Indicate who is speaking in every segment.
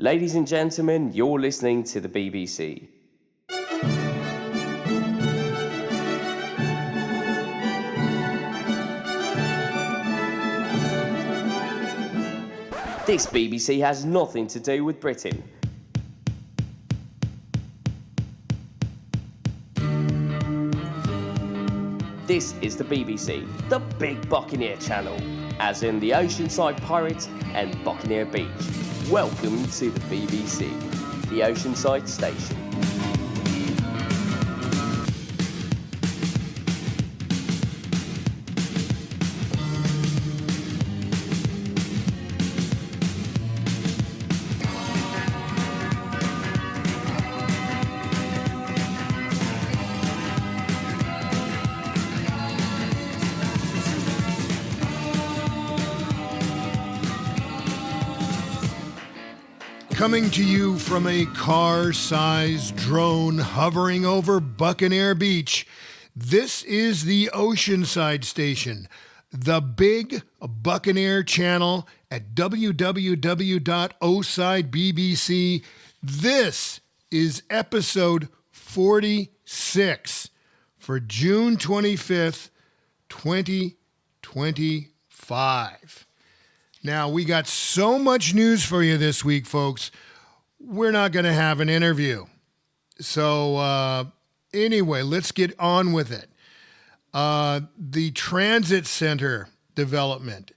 Speaker 1: Ladies and gentlemen, you're listening to the BBC. This BBC has nothing to do with Britain. This is the BBC, the Big Buccaneer Channel, as in the Oceanside Pirates and Buccaneer Beach. Welcome to the BBC, the Oceanside Station.
Speaker 2: Coming to you from a car-sized drone hovering over Buccaneer Beach, this is the Oceanside Station, the Big Buccaneer Channel at www.osidebc. This is episode 46 for June 25th, 2025. Now, we got so much news for you this week, folks. We're not going to have an interview. So, anyway, let's get on with it. The transit center development.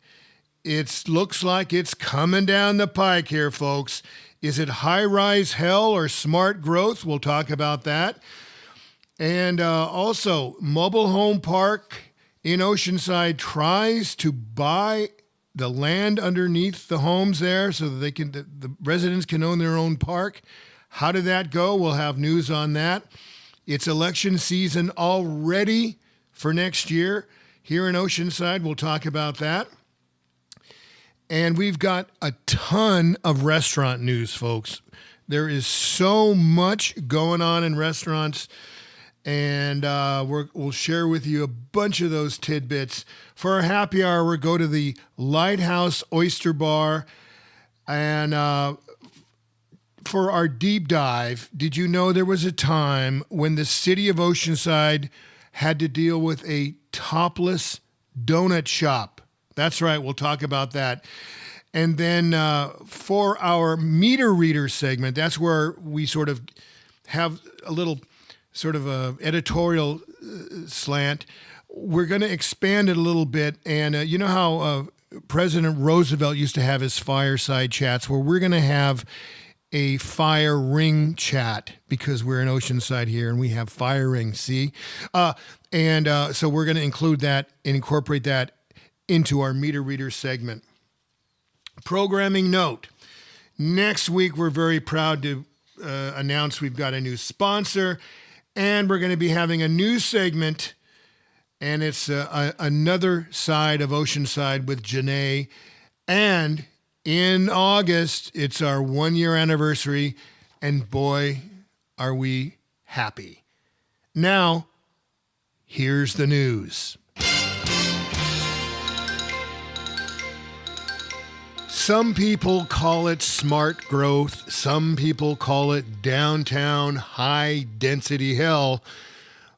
Speaker 2: It looks like it's coming down the pike here, folks. Is it high-rise hell or smart growth? We'll talk about that. And also, Mobile Home Park in Oceanside tries to buy the land underneath the homes there so that the residents can own their own park. How did that go? We'll have news on that. It's election season already for next year here in Oceanside. We'll talk about that. And we've got a ton of restaurant news, folks. There is so much going on in restaurants, and we'll share with you a bunch of those tidbits. For our happy hour, we'll go to the Lighthouse Oyster Bar. And for our deep dive, did you know there was a time when the city of Oceanside had to deal with a topless donut shop? That's right, we'll talk about that. And then for our meter reader segment, that's where we sort of have a little sort of a editorial slant. We're going to expand it a little bit. And you know how President Roosevelt used to have his fireside chats, where we're going to have a fire ring chat because we're in Oceanside here and we have fire rings, see? So we're going to include that and incorporate that into our meter reader segment. Programming note. Next week, we're very proud to announce we've got a new sponsor. And we're going to be having a new segment, and it's another side of Oceanside with Janae. And in August, it's our 1-year anniversary, and boy, are we happy. Now, here's the news. Some people call it smart growth. Some people call it downtown high-density hell,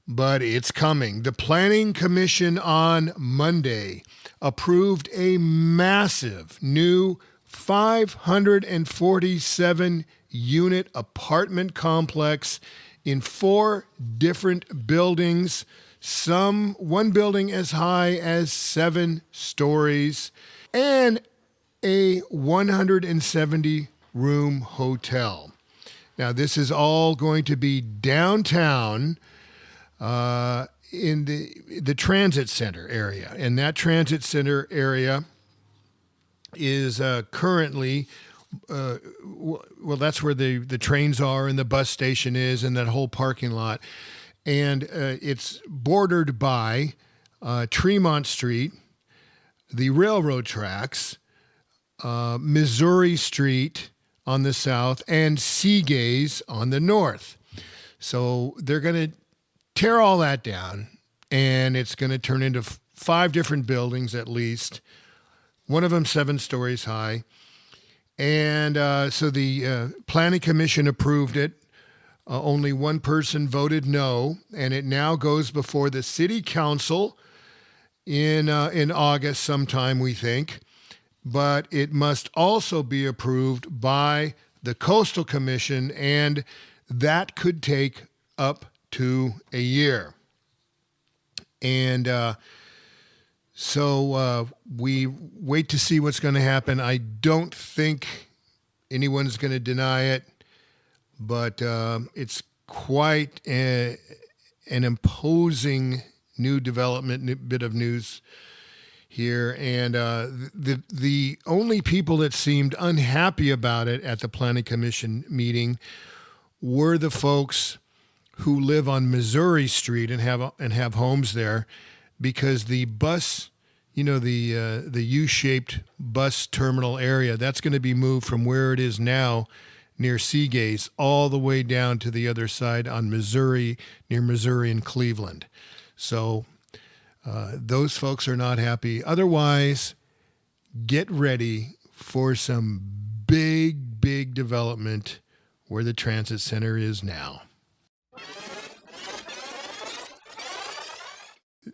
Speaker 2: but it's coming. The Planning Commission on Monday approved a massive new 547-unit apartment complex in 4 different buildings, one building as high as 7 stories, and a 170-room hotel. Now, this is all going to be downtown in the transit center area. And that transit center area is currently, that's where the trains are and the bus station is and that whole parking lot. And it's bordered by Tremont Street, the railroad tracks, Missouri Street on the south, and Seagaze on the north. So they're going to tear all that down, and it's going to turn into 5 different buildings at least, one of them 7 stories high. And so the Planning Commission approved it. Only one person voted no, and it now goes before the City Council in August sometime, we think. But it must also be approved by the Coastal Commission, and that could take up to a year. And so we wait to see what's going to happen. I don't think anyone's going to deny it, but it's quite an imposing new development, new bit of news here. And the only people that seemed unhappy about it at the Planning Commission meeting were the folks who live on Missouri Street and have homes there, because the bus, the U-shaped bus terminal area, that's going to be moved from where it is now near Seagaze all the way down to the other side on Missouri, near Missouri and Cleveland. So those folks are not happy. Otherwise, get ready for some big development where the transit center is now.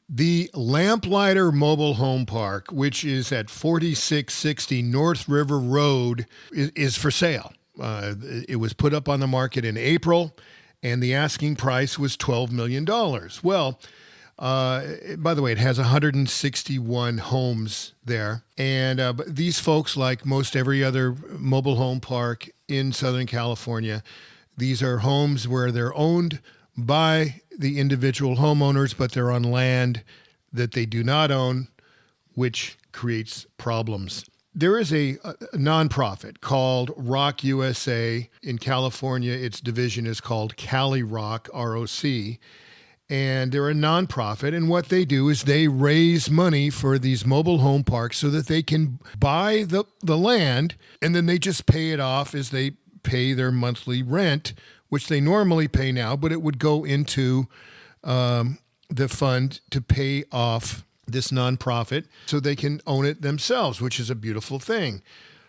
Speaker 2: The Lamplighter Mobile Home Park, which is at 4660 North River Road, is for sale. It was put up on the market in April, and the asking price was $12 million. Well, by the way, it has 161 homes there. And but these folks, like most every other mobile home park in Southern California, these are homes where they're owned by the individual homeowners, but they're on land that they do not own, which creates problems. There is a nonprofit called Rock USA in California. Its division is called Cali Rock, ROC. And they're a nonprofit, and what they do is they raise money for these mobile home parks so that they can buy the land, and then they just pay it off as they pay their monthly rent, which they normally pay now, but it would go into the fund to pay off this nonprofit so they can own it themselves, which is a beautiful thing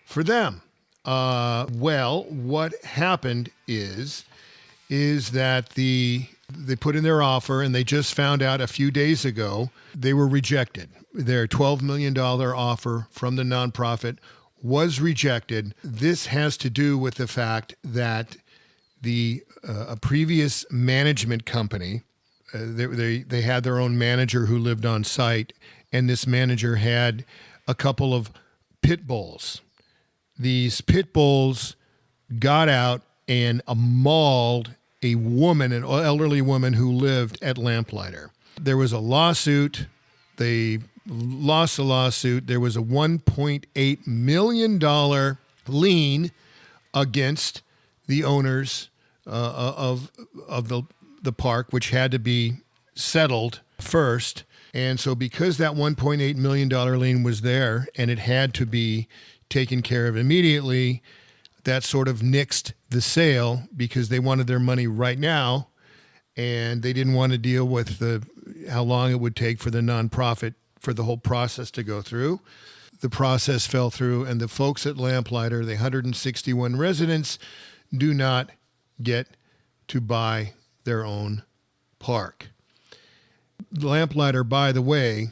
Speaker 2: for them. Well, what happened is that they put in their offer, and they just found out a few days ago they were rejected. Their $12 million offer from the nonprofit was rejected. This has to do with the fact that a previous management company, they had their own manager who lived on site, and this manager had a couple of pit bulls. These pit bulls got out and mauled a woman, an elderly woman who lived at Lamplighter. There was a lawsuit. They lost the lawsuit. There was a $1.8 million lien against the owners of the park, which had to be settled first. And so because that $1.8 million lien was there and it had to be taken care of immediately, that sort of nixed the sale because they wanted their money right now, and they didn't want to deal with how long it would take for the nonprofit for the whole process to go through. The process fell through, and the folks at Lamplighter, the 161 residents, do not get to buy their own park. Lamplighter, by the way,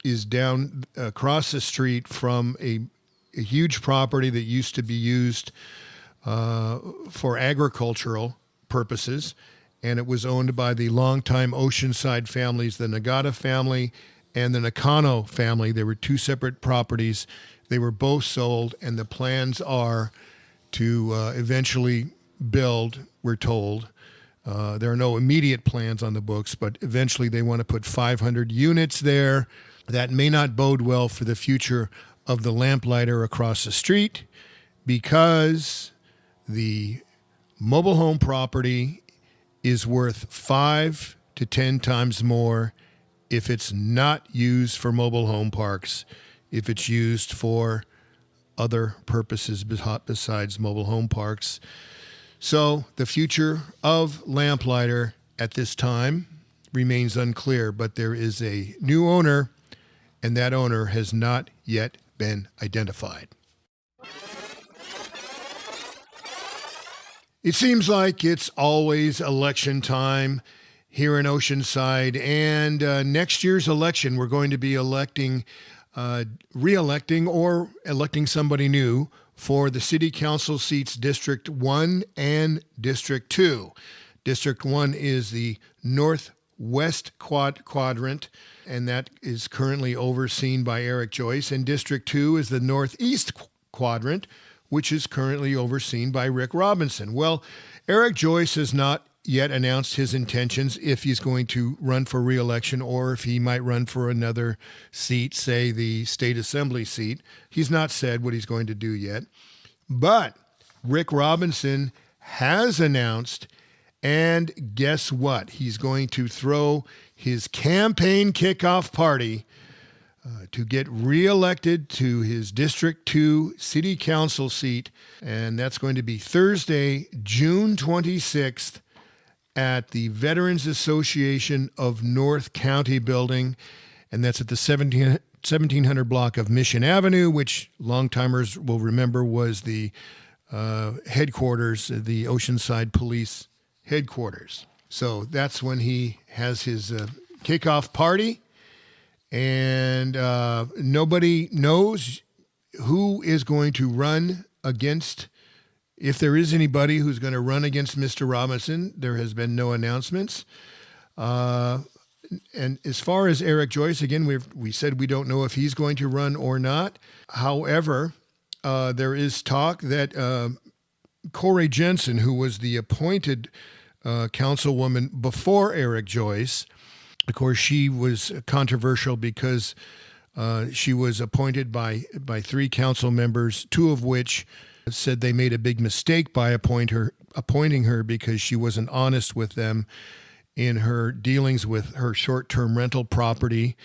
Speaker 2: is down across the street from a huge property that used to be used for agricultural purposes, and it was owned by the longtime Oceanside families, the Nagata family and the Nakano family. There were two separate properties. They were both sold, and the plans are to eventually build, we're told. There are no immediate plans on the books, but eventually they want to put 500 units there. That may not bode well for the future of the Lamplighter across the street, because the mobile home property is worth 5 to 10 times more if it's not used for mobile home parks, if it's used for other purposes besides mobile home parks. So the future of Lamplighter at this time remains unclear, but there is a new owner, and that owner has not yet been identified. It seems like it's always election time here in Oceanside, and next year's election, we're going to be re-electing or electing somebody new for the city council seats District 1 and District 2. District 1 is the northwest quadrant, and that is currently overseen by Eric Joyce, and District 2 is the northeast quadrant, which is currently overseen by Rick Robinson. Well, Eric Joyce has not yet announced his intentions if he's going to run for re-election or if he might run for another seat, say the state assembly seat. He's not said what he's going to do yet. But Rick Robinson has announced, and guess what? He's going to throw his campaign kickoff party to get reelected to his District 2 City Council seat, and that's going to be Thursday, June 26th at the Veterans Association of North County building, and that's at the 1700 block of Mission Avenue, which longtimers will remember was the headquarters, the Oceanside Police headquarters. So that's when he has his kickoff party. And nobody knows who is going to run against, if there is anybody who's going to run against Mr. Robinson. There has been no announcements. And as far as Eric Joyce, again, we said we don't know if he's going to run or not. However, there is talk that Corey Jensen, who was the appointed councilwoman before Eric Joyce, of course, she was controversial because she was appointed by 3 council members, 2 of which said they made a big mistake by appointing her because she wasn't honest with them in her dealings with her short-term rental property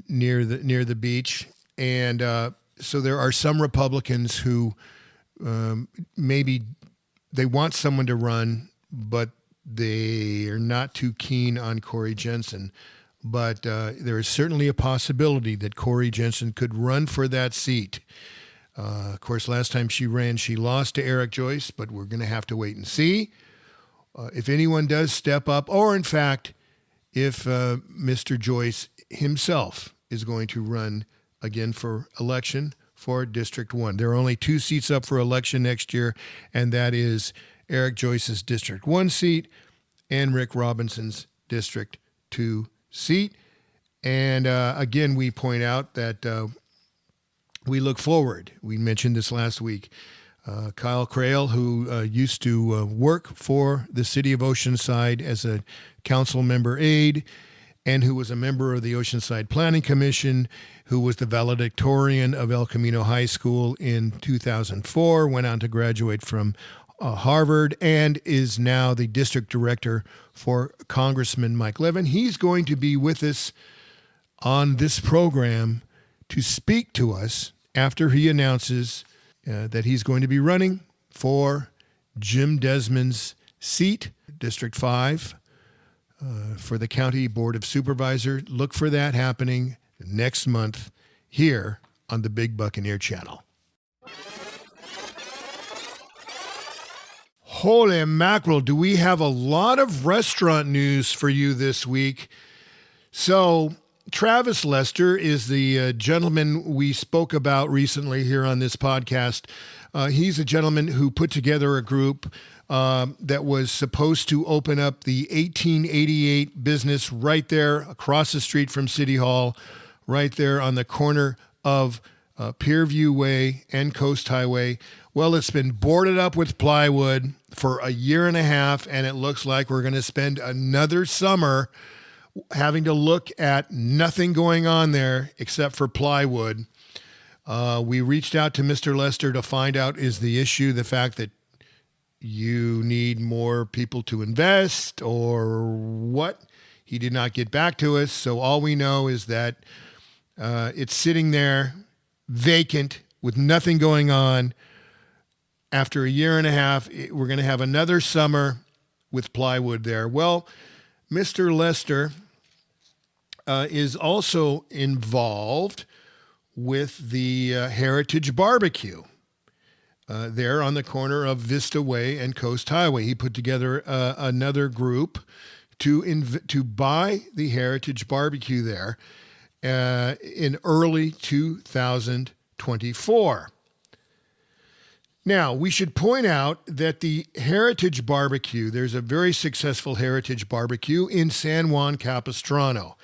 Speaker 2: near the beach. And so there are some Republicans who maybe they want someone to run, but they are not too keen on Corey Jensen. But there is certainly a possibility that Corey Jensen could run for that seat. Of course, last time she ran, she lost to Eric Joyce, but we're going to have to wait and see. If anyone does step up, or in fact, if Mr. Joyce himself is going to run again for election for District 1. There are only 2 seats up for election next year, and that is Eric Joyce's District 1 seat and Rick Robinson's District 2 seat. And again, we point out that we look forward. We mentioned this last week. Kyle Crail, who used to work for the city of Oceanside as a council member aide, and who was a member of the Oceanside Planning Commission, who was the valedictorian of El Camino High School in 2004, went on to graduate from Harvard, and is now the district director for Congressman Mike Levin. He's going to be with us on this program to speak to us after he announces that he's going to be running for Jim Desmond's seat, District 5, for the County Board of Supervisors. Look for that happening next month here on the Big Buccaneer Channel. Holy mackerel, do we have a lot of restaurant news for you this week. So Travis Lester is the gentleman we spoke about recently here on this podcast. He's a gentleman who put together a group that was supposed to open up the 1888 business right there across the street from City Hall, right there on the corner of Pierview Way and Coast Highway. Well, it's been boarded up with plywood for a year and a half, and it looks like we're going to spend another summer having to look at nothing going on there except for plywood. We reached out to Mr. Lester to find out, is the issue the fact that you need more people to invest or what? He did not get back to us. So all we know is that it's sitting there vacant with nothing going on. After a year and a half, we're going to have another summer with plywood there. Well, Mr. Lester is also involved with the Heritage Barbecue. there on the corner of Vista Way and Coast Highway. He put together another group to buy the Heritage Barbecue there in early 2024. Now, we should point out that the Heritage Barbecue, there's a very successful Heritage Barbecue in San Juan Capistrano.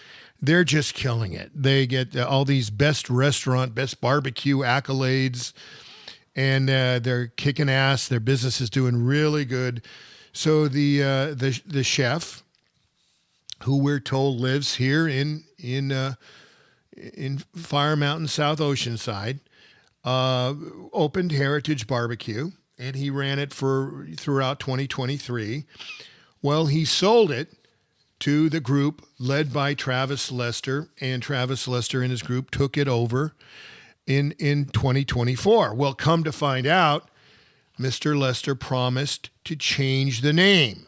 Speaker 2: They're just killing it. They get all these best restaurant, best barbecue accolades, and they're kicking ass. Their business is doing really good. So the chef, who we're told lives here in Fire Mountain, South Oceanside, opened Heritage Barbecue, and he ran it throughout 2023. Well, he sold it to the group led by Travis Lester, and Travis Lester and his group took it over in 2024. Well, come to find out, Mr. Lester promised to change the name.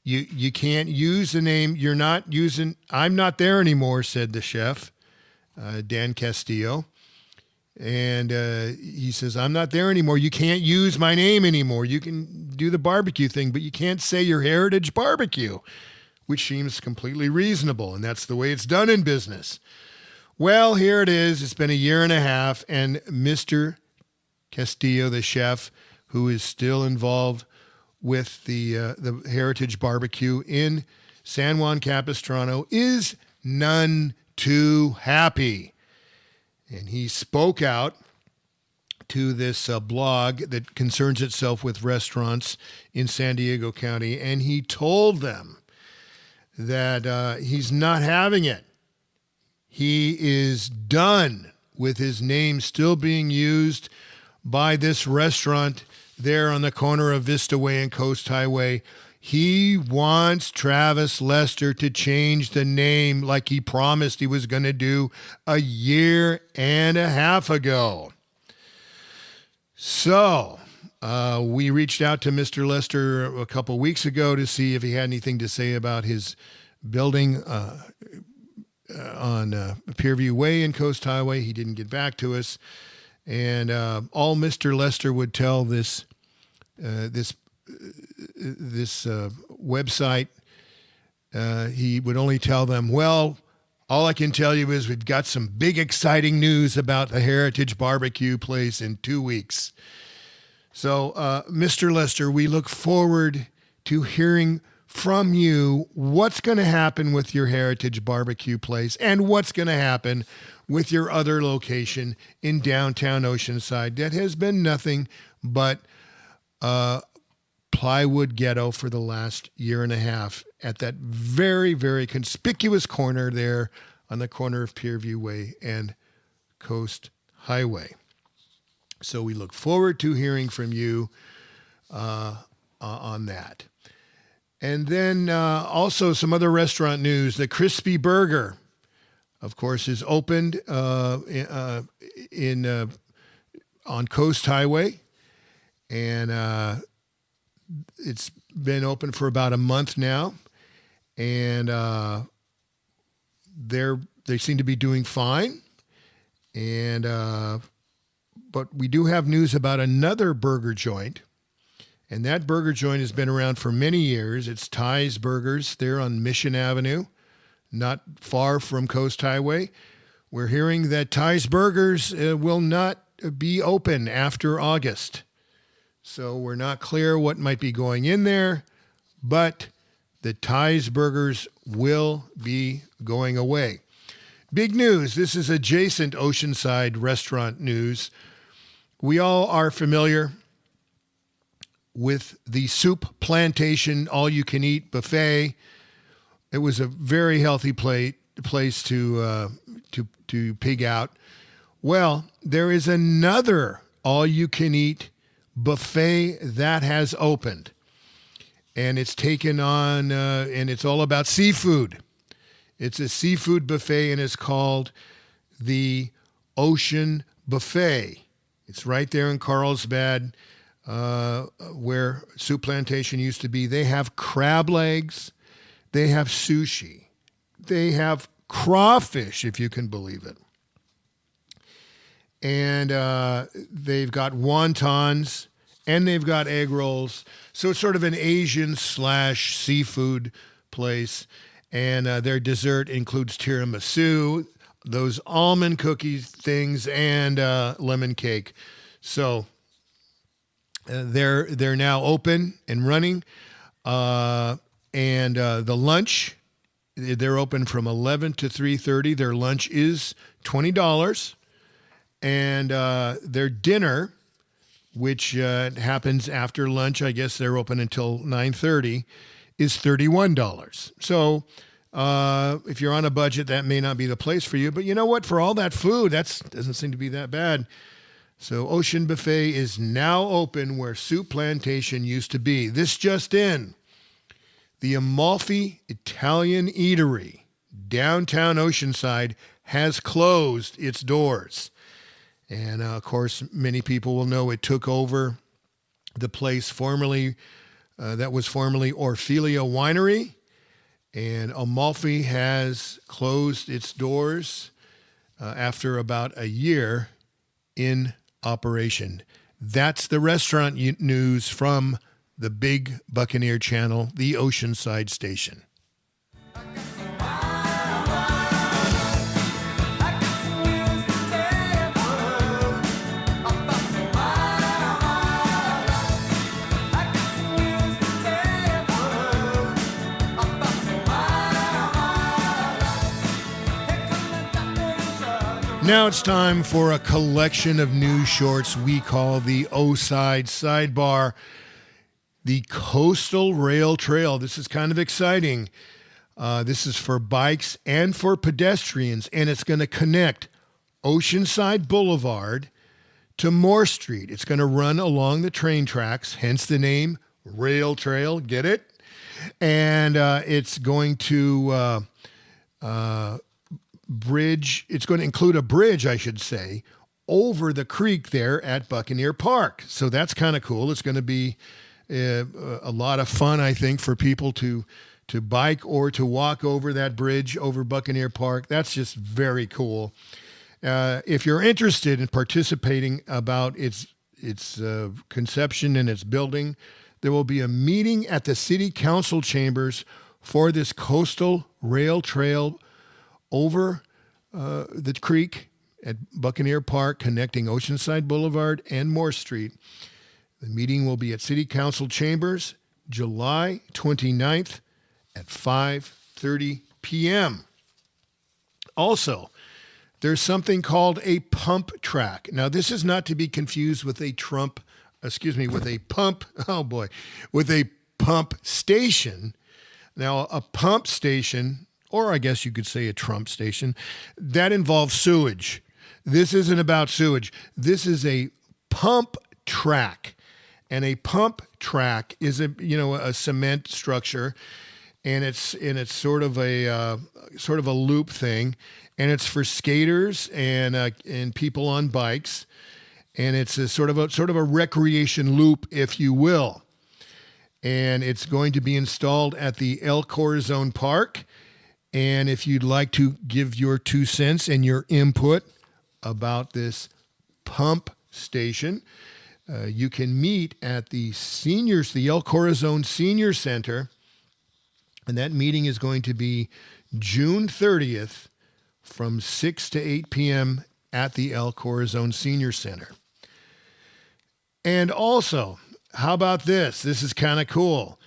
Speaker 2: You can't use the name. You're not using. I'm not there anymore, said the chef, Dan Castillo. And he says, I'm not there anymore. You can't use my name anymore. You can do the barbecue thing, but you can't say your Heritage Barbecue, which seems completely reasonable. And that's the way it's done in business. Well, here it is. It's been a year and a half. And Mr. Castillo, the chef, who is still involved with the Heritage Barbecue in San Juan Capistrano, is none too happy. And he spoke out to this blog that concerns itself with restaurants in San Diego County, and he told them that he's not having it. He is done with his name still being used by this restaurant there on the corner of Vista Way and Coast Highway. He wants Travis Lester to change the name like he promised he was going to do a year and a half ago. So we reached out to Mr. Lester a couple weeks ago to see if he had anything to say about his building on Pierview Way and Coast Highway. He didn't get back to us. And all Mr. Lester would tell this website, he would only tell them, well, all I can tell you is we've got some big exciting news about the Heritage Barbecue place in 2 weeks. So, Mr. Lester, we look forward to hearing from you what's going to happen with your Heritage Barbecue place and what's going to happen with your other location in downtown Oceanside that has been nothing but plywood ghetto for the last year and a half at that very, very conspicuous corner there on the corner of Pierview Way and Coast Highway. So we look forward to hearing from you on that. And then also some other restaurant news. The Crispy Burger, of course, is opened on Coast Highway, and it's been open for about a month now, and they seem to be doing fine. And but we do have news about another burger joint, and that burger joint has been around for many years. It's Ty's Burgers there on Mission Avenue, not far from Coast Highway. We're hearing that Ty's Burgers will not be open after August. So we're not clear what might be going in there, but the Ty's Burgers will be going away. Big news. This is adjacent Oceanside restaurant news. We all are familiar with the Soup Plantation all-you-can-eat buffet. It was a very healthy place to pig out. Well, there is another all-you-can-eat buffet that has opened, and it's taken on, and it's all about seafood. It's a seafood buffet, and it's called the Ocean Buffet. It's right there in Carlsbad, where Soup Plantation used to be. They have crab legs, they have sushi, they have crawfish, if you can believe it. and they've got wontons, and they've got egg rolls. So it's sort of an Asian / seafood place. And their dessert includes tiramisu, those almond cookies things, and lemon cake. So they're now open and running. And the lunch, they're open from 11 to 3:30. Their lunch is $20. And their dinner, which happens after lunch, I guess they're open until 9:30, is $31. So if you're on a budget, that may not be the place for you. But you know what? For all that food, that doesn't seem to be that bad. So Ocean Buffet is now open where Soup Plantation used to be. This just in. The Amalfi Italian Eatery, downtown Oceanside, has closed its doors. And, of course, many people will know it took over the place that was formerly Orphelia Winery. And Amalfi has closed its doors after about a year in operation. That's the restaurant news from the Big Buccaneer Channel, the Oceanside station. Now it's time for a collection of news shorts we call the O-Side Sidebar. The Coastal Rail Trail. This is kind of exciting. This is for bikes and for pedestrians, and it's going to connect Oceanside Boulevard to Moore Street. It's going to run along the train tracks, hence the name Rail Trail. Get it? And it's going to it's going to include a bridge, I should say, over the creek there at Buccaneer Park. So that's kind of cool. It's going to be a lot of fun, I think, for people to bike or to walk over that bridge over Buccaneer Park. That's just very cool. If you're interested in participating about its conception and its building, there will be a meeting at the City Council chambers for this Coastal Rail Trail over the creek at Buccaneer Park, connecting Oceanside Boulevard and Moore Street. The meeting will be at City Council chambers July 29th at 5:30 p.m. Also, there's something called a pump track. Now, this is not to be confused with a pump station. Now, a pump station, or I guess you could say a Trump station, that involves sewage. This isn't about sewage. This is a pump track. And a pump track is a cement structure, and it's sort of a loop thing, and it's for skaters and people on bikes, and it's a sort of a recreation loop, if you will. And it's going to be installed at the El Corazon Park. And if you'd like to give your 2 cents and your input about this pump station, you can meet at the El Corazon Senior Center, and that meeting is going to be June 30th from 6 to 8 p.m. at the El Corazon Senior Center. And also, how about this? This is kind of cool.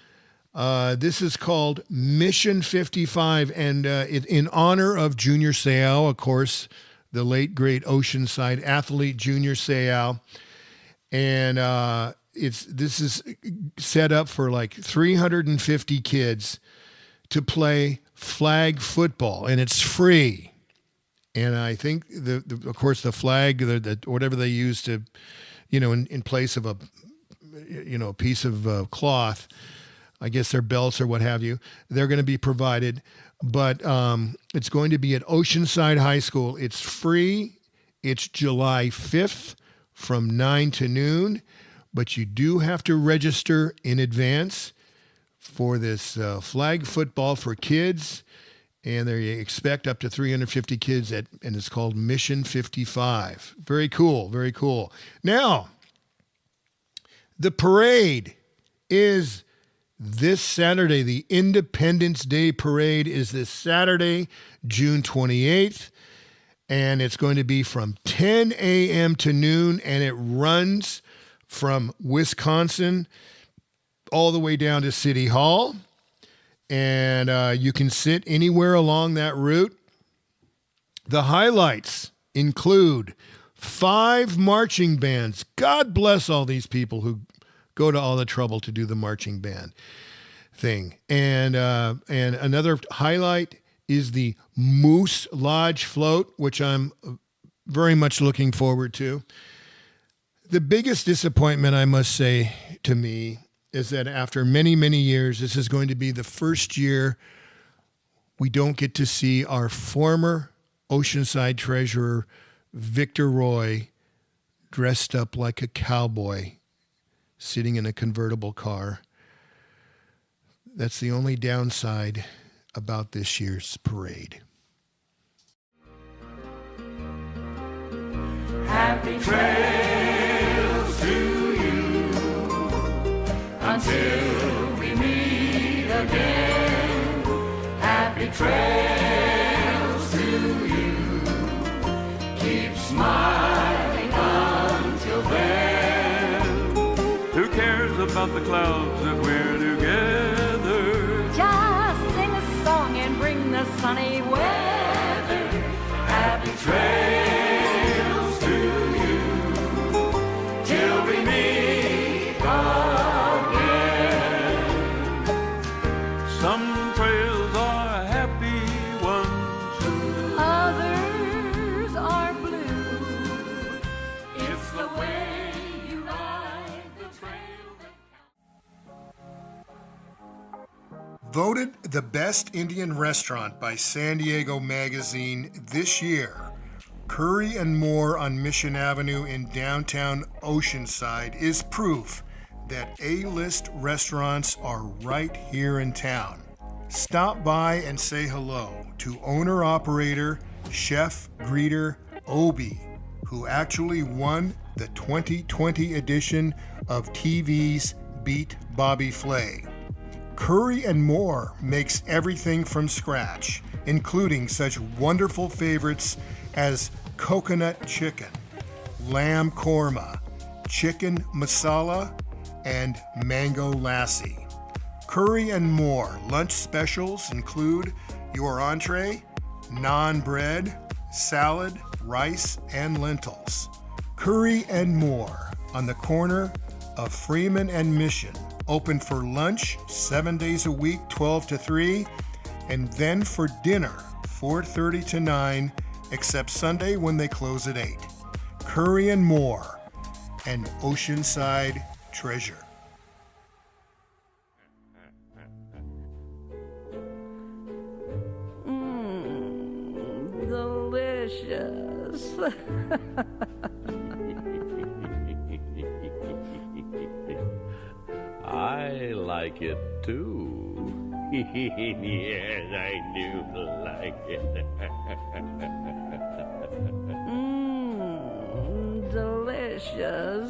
Speaker 2: This is called Mission 55, and in honor of Junior Seau, of course, the late, great Oceanside athlete, Junior Seau. And this is set up for like 350 kids to play flag football, and it's free. And I think of course the flag, whatever they use to, in place of a piece of cloth, I guess their belts or what have you, they're going to be provided. But it's going to be at Oceanside High School. It's free. It's July 5th. From 9 to noon, but you do have to register in advance for this flag football for kids, And they expect up to 350 kids and it's called Mission 55. Very cool, very cool. Now, the parade is this Saturday. The Independence Day Parade is this Saturday, June 28th. And it's going to be from 10 a.m. to noon, and it runs from Wisconsin all the way down to City Hall. And you can sit anywhere along that route. The highlights include 5 marching bands. God bless all these people who go to all the trouble to do the marching band thing. And another highlight is the Moose Lodge float, which I'm very much looking forward to. The biggest disappointment, I must say, to me, is that after many, many years, this is going to be the first year we don't get to see our former Oceanside treasurer, Victor Roy, dressed up like a cowboy, sitting in a convertible car. That's the only downside about this year's parade.
Speaker 3: Happy trails to you until we meet again. Happy trails to you. Keep smiling until then.
Speaker 4: Who cares about the clouds if we're together?
Speaker 3: Just sing a song and bring the sunny weather. Happy trails to you till we meet again.
Speaker 4: Some trails are happy ones,
Speaker 3: Others are blue. It's the way you ride the trail that
Speaker 2: Voted the best Indian restaurant by San Diego Magazine this year, Curry and More on Mission Avenue in downtown Oceanside is proof that A-list restaurants are right here in town. Stop by and say hello to owner-operator, chef, greeter, Obi, who actually won the 2020 edition of TV's Beat Bobby Flay. Curry and More makes everything from scratch, including such wonderful favorites as coconut chicken, lamb korma, chicken masala, and mango lassi. Curry and More lunch specials include your entree, naan bread, salad, rice, and lentils. Curry and More on the corner of Freeman and Mission, open for lunch 7 days a week, 12 to 3, and then for dinner 4:30 to 9, except Sunday when they close at 8. Curry and More, an Oceanside treasure.
Speaker 3: delicious.
Speaker 5: I like it too. Yes, I do like it.
Speaker 3: Delicious.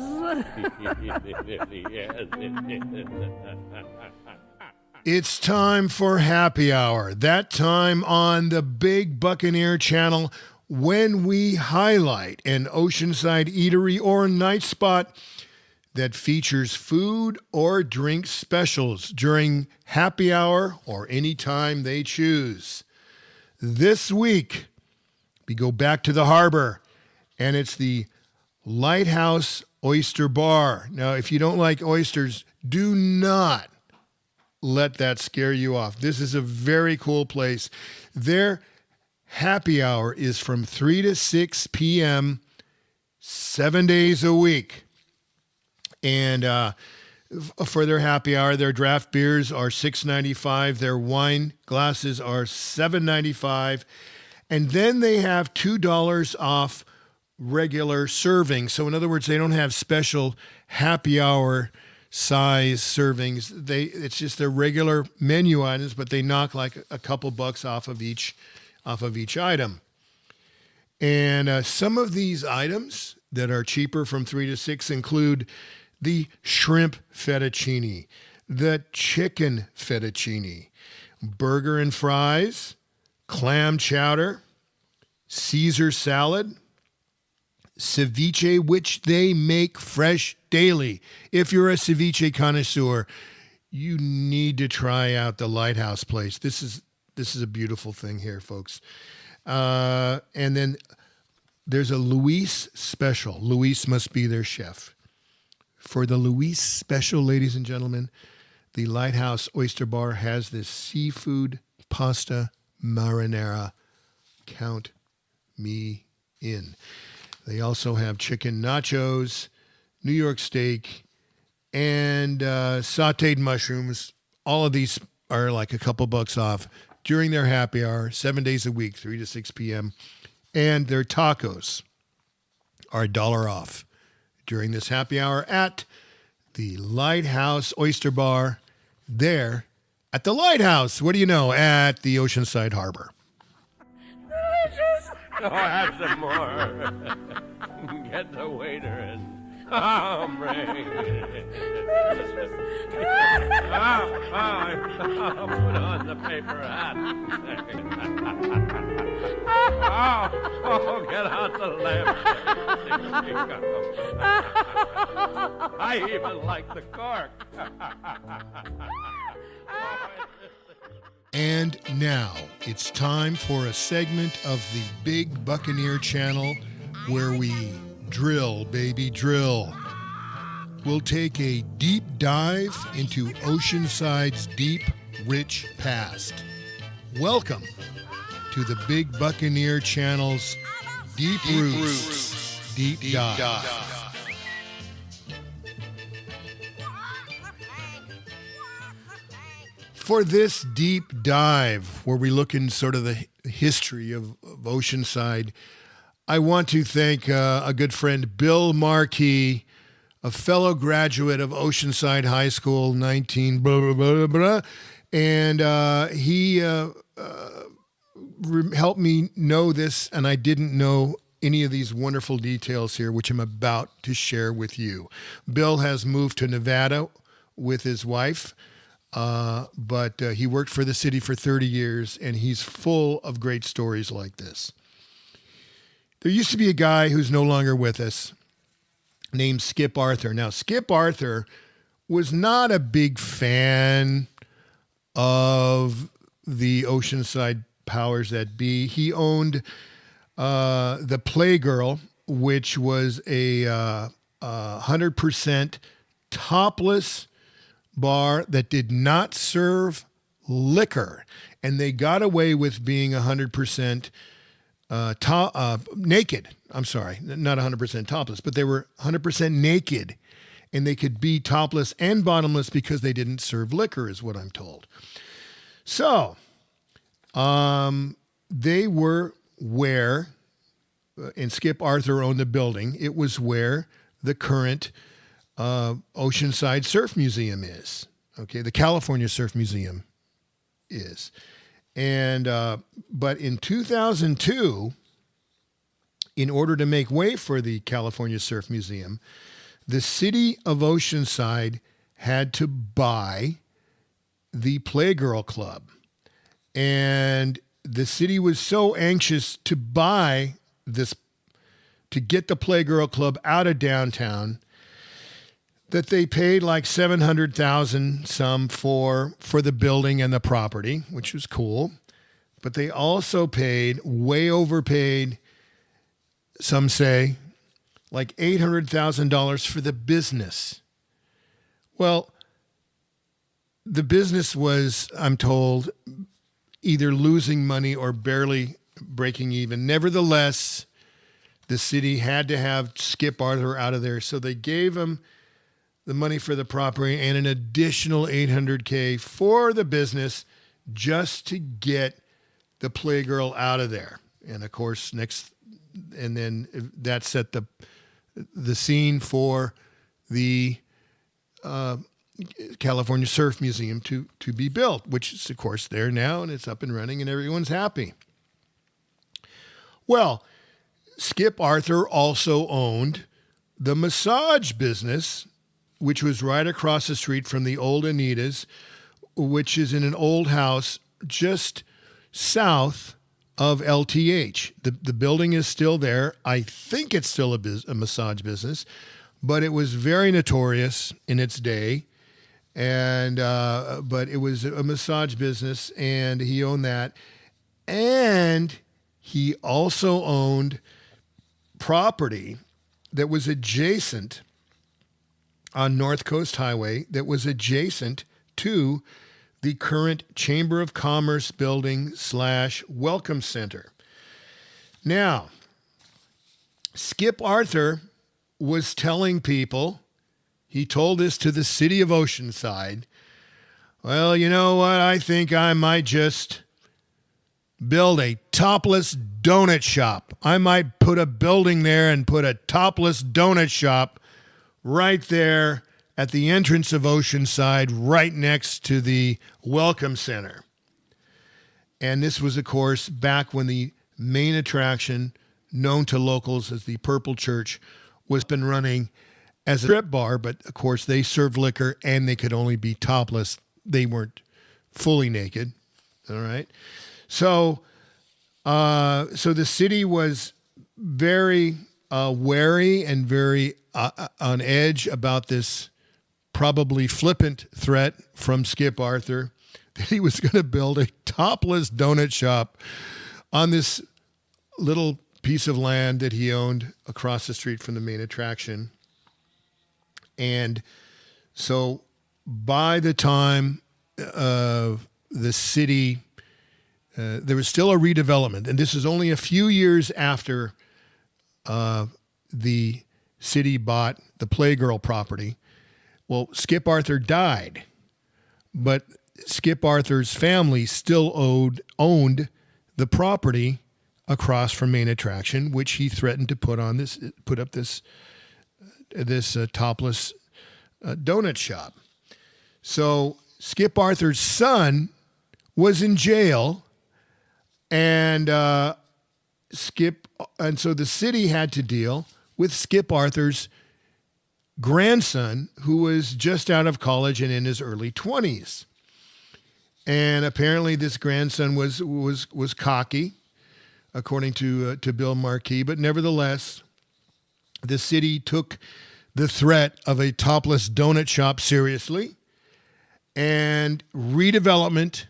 Speaker 2: It's time for happy hour. That time on the Big Buccaneer channel when we highlight an Oceanside eatery or night spot that features food or drink specials during happy hour or any time they choose. This week, we go back to the harbor, and it's the Lighthouse Oyster Bar. Now, if you don't like oysters, do not let that scare you off. This is a very cool place. Their happy hour is from 3 to 6 p.m., 7 days a week. And for their happy hour, their draft beers are $6.95. Their wine glasses are $7.95. And then they have $2 off regular serving. So in other words, they don't have special happy hour size servings. It's just their regular menu items, but they knock like a couple bucks off of each item. And some of these items that are cheaper from 3 to 6 include the shrimp fettuccine, the chicken fettuccine, burger and fries, clam chowder, Caesar salad, ceviche, which they make fresh daily. If you're a ceviche connoisseur, you need to try out the Lighthouse place. This is a beautiful thing here, folks. And then there's a Luis special. Luis must be their chef. For the Luis special, ladies and gentlemen, the Lighthouse Oyster Bar has this seafood pasta marinara. Count me in. They also have chicken nachos, New York steak, and sauteed mushrooms. All of these are like a couple bucks off during their happy hour, 7 days a week, 3 to 6 p.m. And their tacos are $1 off during this happy hour at the Lighthouse Oyster Bar there at the Lighthouse. What do you know? At the Oceanside Harbor.
Speaker 3: Delicious.
Speaker 5: Oh, have some more. Get the waiter and bring I'll put on the paper hat. Get out the lamp. I even like the cork.
Speaker 2: And now it's time for a segment of the Big Buccaneer Channel where we drill, baby, drill. We'll take a deep dive into Oceanside's deep, rich past. Welcome to the Big Buccaneer Channel's Deep Roots, Deep Dive. For this deep dive, where we look in sort of the history of Oceanside, I want to thank a good friend, Bill Markey, a fellow graduate of Oceanside High School, 19 blah, blah, blah, blah, and he helped me know this, and I didn't know any of these wonderful details here, which I'm about to share with you. Bill has moved to Nevada with his wife, but he worked for the city for 30 years, and he's full of great stories like this. There used to be a guy who's no longer with us named Skip Arthur. Now, Skip Arthur was not a big fan of the Oceanside powers that be. He owned the Playgirl, which was a 100% topless bar that did not serve liquor. And they got away with being 100% naked. I'm sorry, not 100% topless, but they were 100% naked, and they could be topless and bottomless because they didn't serve liquor, is what I'm told. So, they were where, and Skip Arthur owned the building. It was where the current Oceanside Surf Museum is. Okay, the California Surf Museum is. And but in 2002, in order to make way for the California Surf Museum, the city of Oceanside had to buy the Playgirl Club. And the city was so anxious to buy this, to get the Playgirl Club out of downtown, that they paid like $700,000 some for the building and the property, which was cool. But they also paid, way overpaid, some say, like $800,000 for the business. Well, the business was, I'm told, either losing money or barely breaking even. Nevertheless, the city had to have Skip Arthur out of there, so they gave him the money for the property and an additional $800K for the business just to get the Playgirl out of there. And of course, and then that set the scene for the California Surf Museum to be built, which is, of course, there now, and it's up and running, and everyone's happy. Well, Skip Arthur also owned the massage business, which was right across the street from the old Anita's, which is in an old house just south of LTH. The building is still there. I think it's still a massage business, but it was very notorious in its day. And but it was a massage business, and he owned that. And he also owned property that was adjacent on North Coast Highway, that was adjacent to the current Chamber of Commerce building / Welcome Center. Now, Skip Arthur was telling people, he told this to the city of Oceanside, well, you know what, I think I might just build a topless donut shop. I might put a building there and put a topless donut shop right there at the entrance of Oceanside, right next to the Welcome Center. And this was, of course, back when the main attraction, known to locals as the Purple Church, was been running as a strip bar, but of course they served liquor and they could only be topless. They weren't fully naked. All right. So the city was very wary and very on edge about this probably flippant threat from Skip Arthur that he was going to build a topless donut shop on this little piece of land that he owned across the street from the main attraction. And so by the time the city, there was still a redevelopment, and this is only a few years after the city bought the Playgirl property. Well, Skip Arthur died, but Skip Arthur's family still owned the property across from main attraction, which he threatened to put up this topless donut shop. So Skip Arthur's son was in jail, and so the city had to deal with Skip Arthur's grandson, who was just out of college and in his early 20s. And apparently this grandson was cocky, according to Bill Marquis, but nevertheless, the city took the threat of a topless donut shop seriously, and redevelopment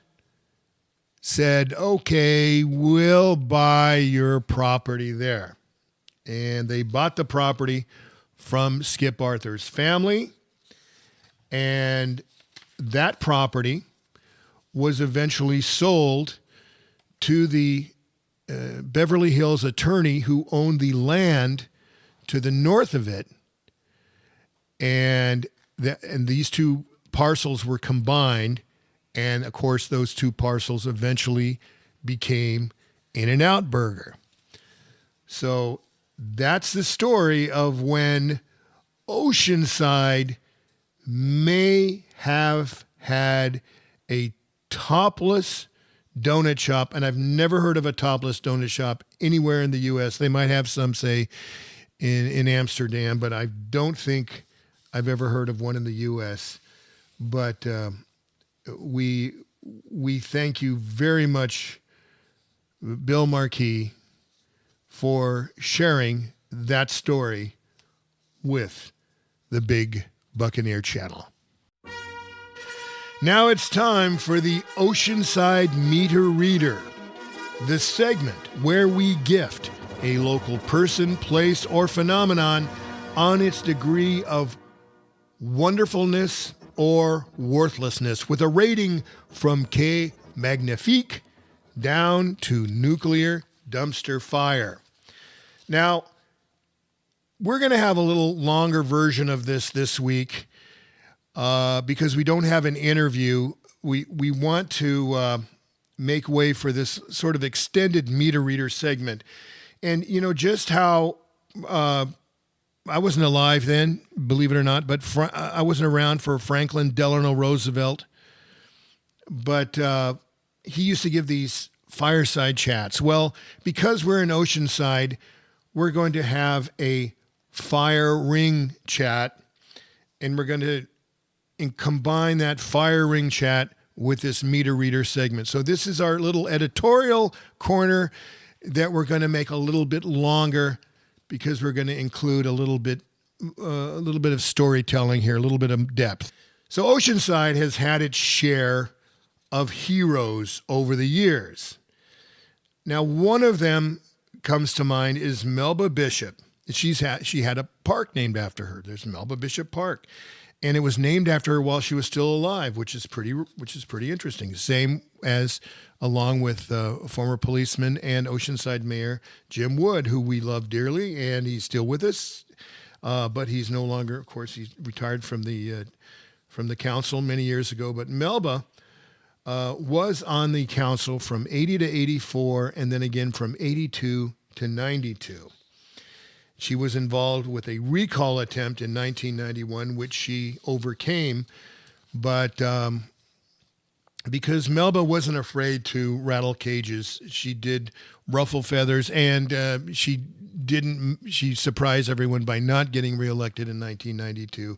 Speaker 2: said, okay, we'll buy your property there. And they bought the property from Skip Arthur's family, and that property was eventually sold to the Beverly Hills attorney who owned the land to the north of it, and these two parcels were combined, and of course those two parcels eventually became In-N-Out Burger. So that's the story of when Oceanside may have had a topless donut shop, and I've never heard of a topless donut shop anywhere in the U.S. They might have some, say, in Amsterdam, but I don't think I've ever heard of one in the U.S. But we thank you very much, Bill Marquis, for sharing that story with the Big Buccaneer Channel. Now it's time for the Oceanside Meter Reader, the segment where we gift a local person, place, or phenomenon on its degree of wonderfulness or worthlessness, with a rating from K Magnifique down to nuclear dumpster fire. Now, we're going to have a little longer version of this week because we don't have an interview. We want to make way for this sort of extended meter reader segment. And, you know, just how I wasn't alive then, believe it or not, but I wasn't around for Franklin Delano Roosevelt. But he used to give these fireside chats. Well, because we're in Oceanside, we're going to have a fire ring chat, and we're going to combine that fire ring chat with this meter reader segment. So this is our little editorial corner that we're going to make a little bit longer because we're going to include a little bit of storytelling here, a little bit of depth. So Oceanside has had its share of heroes over the years. Now, one of them comes to mind is Melba Bishop. She had a park named after her. There's Melba Bishop Park, and it was named after her while she was still alive, which is pretty interesting. Same as along with former policeman and Oceanside Mayor Jim Wood, who we love dearly, and he's still with us, but he's no longer. Of course, he's retired from the council many years ago. But Melba was on the council from 80 to 84, and then again from 82 to 92. She was involved with a recall attempt in 1991, which she overcame, but because Melba wasn't afraid to rattle cages, she did ruffle feathers, and she surprised everyone by not getting reelected in 1992.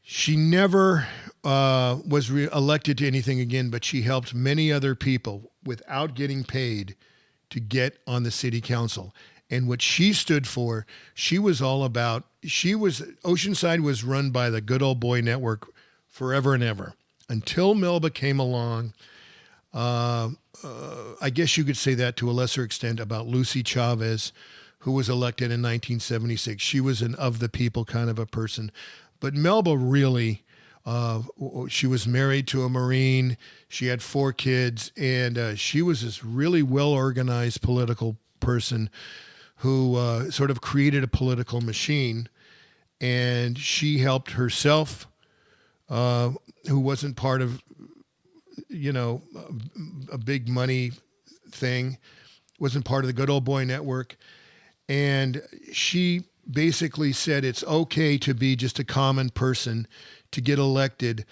Speaker 2: She never was elected to anything again, but she helped many other people without getting paid to get on the city council. And what she stood for, Oceanside was run by the Good Old Boy Network forever and ever. Until Melba came along, I guess you could say that to a lesser extent about Lucy Chavez, who was elected in 1976. She was an of the people kind of a person. But Melba really, she was married to a Marine. She had 4 kids, and she was this really well-organized political person who sort of created a political machine. And she helped herself, who wasn't part of, a big money thing, wasn't part of the Good Old Boy Network. And she basically said it's okay to be just a common person to get elected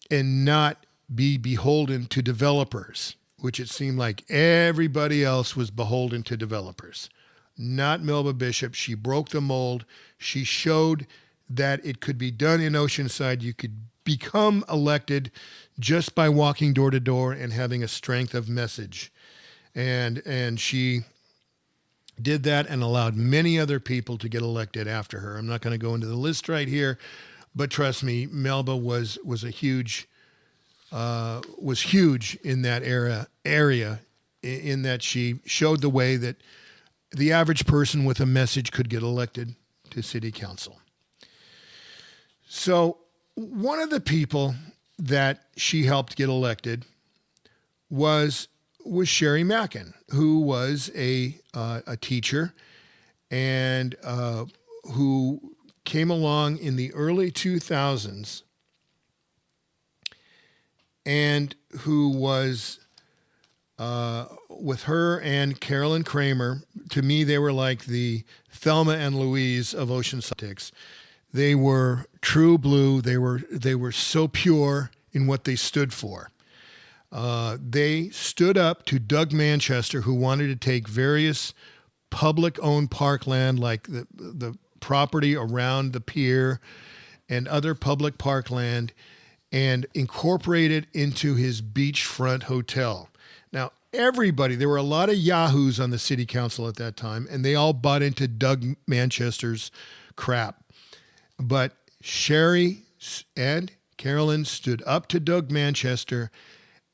Speaker 2: and not be beholden to developers, which it seemed like everybody else was beholden to developers. Not Melba Bishop. She broke the mold. She showed that it could be done in Oceanside. You could become elected just by walking door to door and having a strength of message. And she did that and allowed many other people to get elected after her. I'm not going to go into the list right here, but trust me, Melba was huge in that area in that she showed the way that the average person with a message could get elected to city council. So one of the people that she helped get elected was Sherry Mackin, who was a teacher and who came along in the early 2000s and who was with her and Carolyn Kramer. To me, they were like the Thelma and Louise of Oceanside politics. They were true blue. They were so pure in what they stood for. They stood up to Doug Manchester, who wanted to take various public-owned parkland, like the property around the pier and other public parkland, and incorporate it into his beachfront hotel. Now, there were a lot of yahoos on the city council at that time, and they all bought into Doug Manchester's crap. But Sherry and Carolyn stood up to Doug Manchester,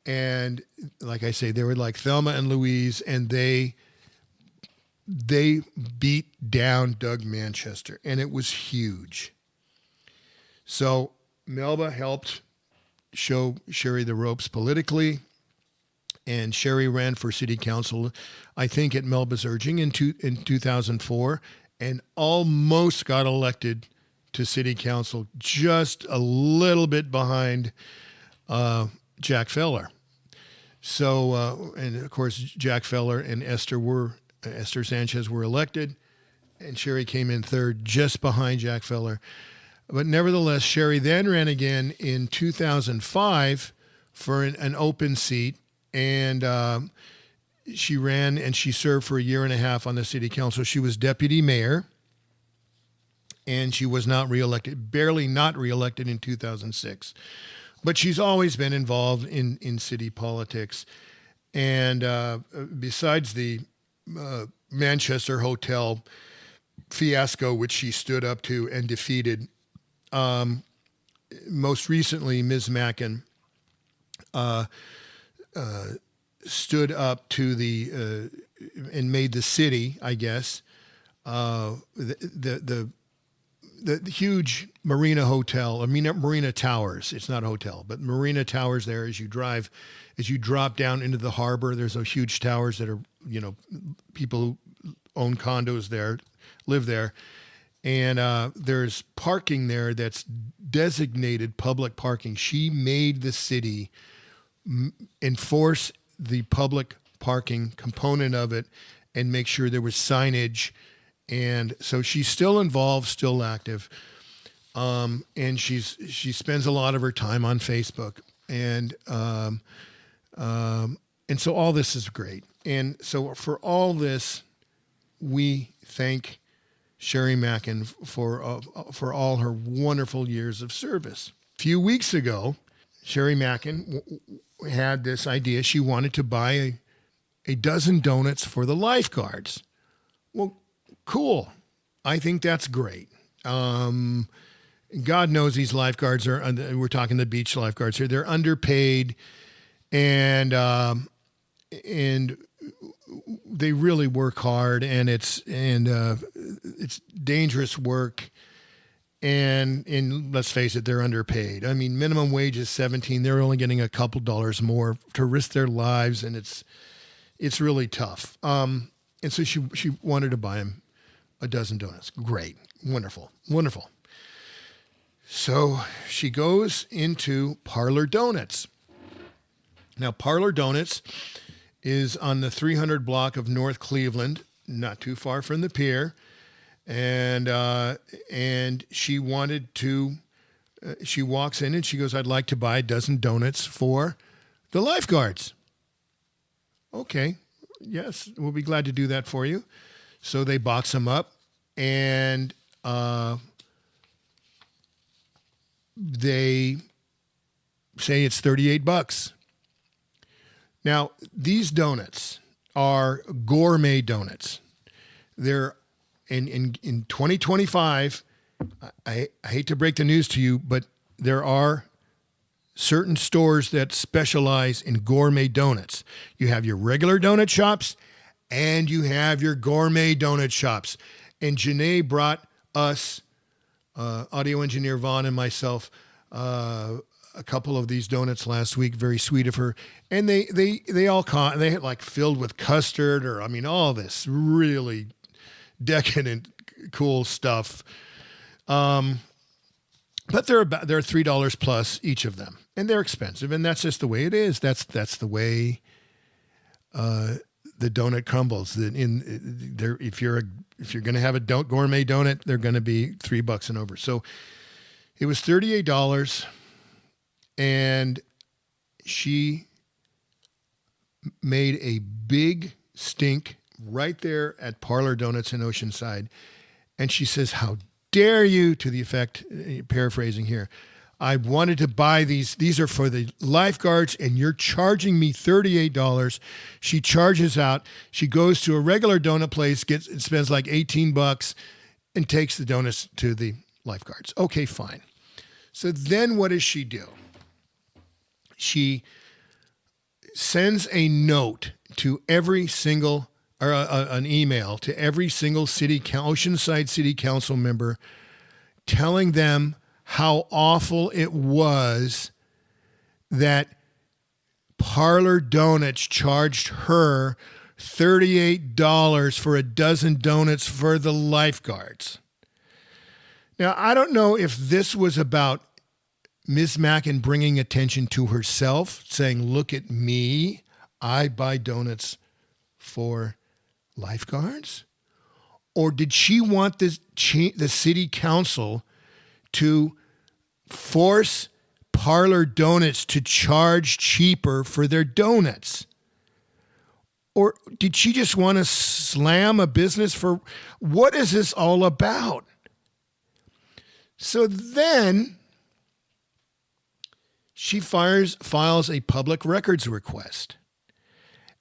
Speaker 2: and like I say, they were like Thelma and Louise, and they beat down Doug Manchester, and it was huge. So Melba helped show Sherry the ropes politically, and Sherry ran for city council, I think at Melba's urging in 2004, and almost got elected to city council, just a little bit behind Jack Feller. So, and of course, Jack Feller and Esther Sanchez were elected. and Sherry came in third, just behind Jack Feller. But nevertheless, Sherry then ran again in 2005 for an open seat, and she ran and she served for a year and a half on the city council. She was deputy mayor, and she was not reelected, barely not reelected in 2006. But she's always been involved in city politics. And besides the Manchester Hotel fiasco, which she stood up to and defeated, most recently, Ms. Mackin stood up to the and made the city, I guess, the huge Marina Hotel, Marina Towers. It's not a hotel, but Marina Towers there as you drop down into the harbor. There's those huge towers that are, people who own condos there, live there. And there's parking there that's designated public parking. She made the city enforce the public parking component of it and make sure there was signage. And so she's still involved, still active. And she spends a lot of her time on Facebook. And so all this is great. And so for all this, we thank Sherry Mackin for all her wonderful years of service. A few weeks ago, Sherry Mackin had this idea. She wanted to buy a dozen donuts for the lifeguards. Well, cool. I think that's great. God knows these lifeguards we're talking the beach lifeguards here, they're underpaid, and they really work hard, and it's dangerous work. And let's face it, they're underpaid. I mean, minimum wage is $17. They're only getting a couple dollars more to risk their lives, and it's really tough. And so she wanted to buy him a dozen donuts. Great, wonderful. So she goes into Parlor Donuts. Now, Parlor Donuts is on the 300 block of North Cleveland, not too far from the pier. And she wanted to, she walks in and she goes, I'd like to buy a dozen donuts for the lifeguards. Okay. Yes, we'll be glad to do that for you. So they box them up, and they say it's $38. Now, these donuts are gourmet donuts. They're in 2025, I hate to break the news to you, but there are certain stores that specialize in gourmet donuts. You have your regular donut shops, and you have your gourmet donut shops. And Janae brought us, audio engineer Vaughn and myself, a couple of these donuts last week. Very sweet of her. And they had like filled with custard, or all this really decadent, cool stuff. But they're $3 plus each of them, and they're expensive, and that's just the way it is. That's the way the donut crumbles. If you're going to have a gourmet donut, they're going to be $3 and over. So it was $38, and she made a big stink right there at Parlor Donuts in Oceanside. And she says, how dare you, to the effect, paraphrasing here, I wanted to buy these. These are for the lifeguards, and you're charging me $38. She charges out. She goes to a regular donut place, spends like $18, and takes the donuts to the lifeguards. Okay, fine. So then what does she do? She sends a note to every single, or an email to every single Oceanside City Council member, telling them how awful it was that Parlor Donuts charged her $38 for a dozen donuts for the lifeguards. Now, I don't know if this was about Ms. Mackin bringing attention to herself, saying, look at me, I buy donuts for lifeguards, Or did she want the city council to force Parlor Donuts to charge cheaper for their donuts? Or did she just want to slam a business for, what is this all about? So then she files a public records request.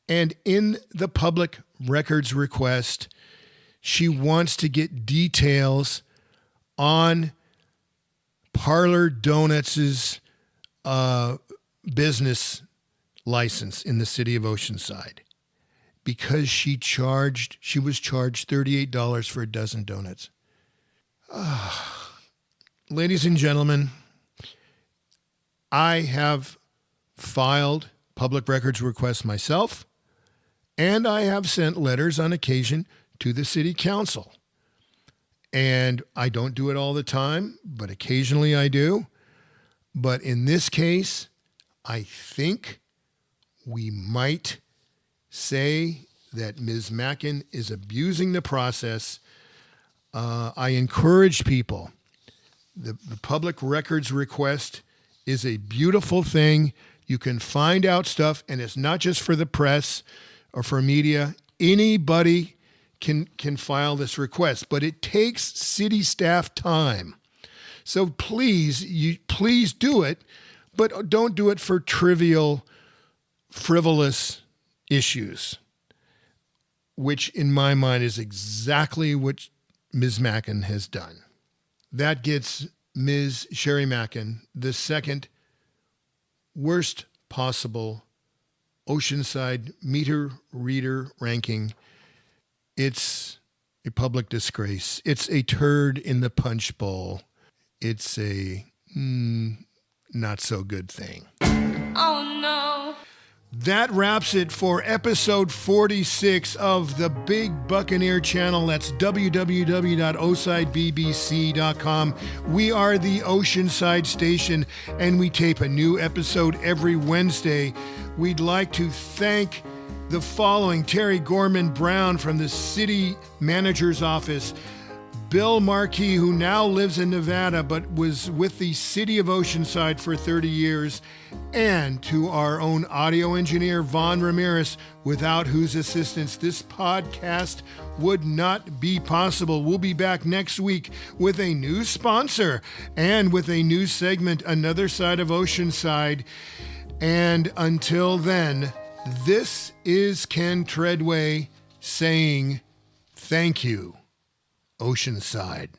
Speaker 2: And in the public records request, she wants to get details on Parlor Donuts' business license in the city of Oceanside, because she was charged $38 for a dozen donuts. Ladies and gentlemen, I have filed public records requests myself, and I have sent letters on occasion to the city council. And I don't do it all the time, but occasionally I do. But in this case, I think we might say that Ms. Mackin is abusing the process. I encourage people. The public records request is a beautiful thing. You can find out stuff, and it's not just for the press or for media. Anybody can file this request, but it takes city staff time. So please do it, but don't do it for trivial, frivolous issues, which in my mind is exactly what Ms. Mackin has done. That gets Ms. Sherry Mackin the second worst possible Oceanside meter reader ranking. It's a public disgrace. It's a turd in the punch bowl. It's a not so good thing.
Speaker 3: Oh no.
Speaker 2: That wraps it for episode 46 of the Big Buccaneer Channel. That's www.osidebbc.com. We are the Oceanside Station, and we tape a new episode every Wednesday. We'd like to thank the following: Terry Gorman Brown from the city manager's office, Bill Markey, who now lives in Nevada but was with the city of Oceanside for 30 years, and to our own audio engineer, Vaughn Ramirez, without whose assistance this podcast would not be possible. We'll be back next week with a new sponsor and with a new segment, Another Side of Oceanside. And until then, this is Ken Treadway saying thank you, Oceanside.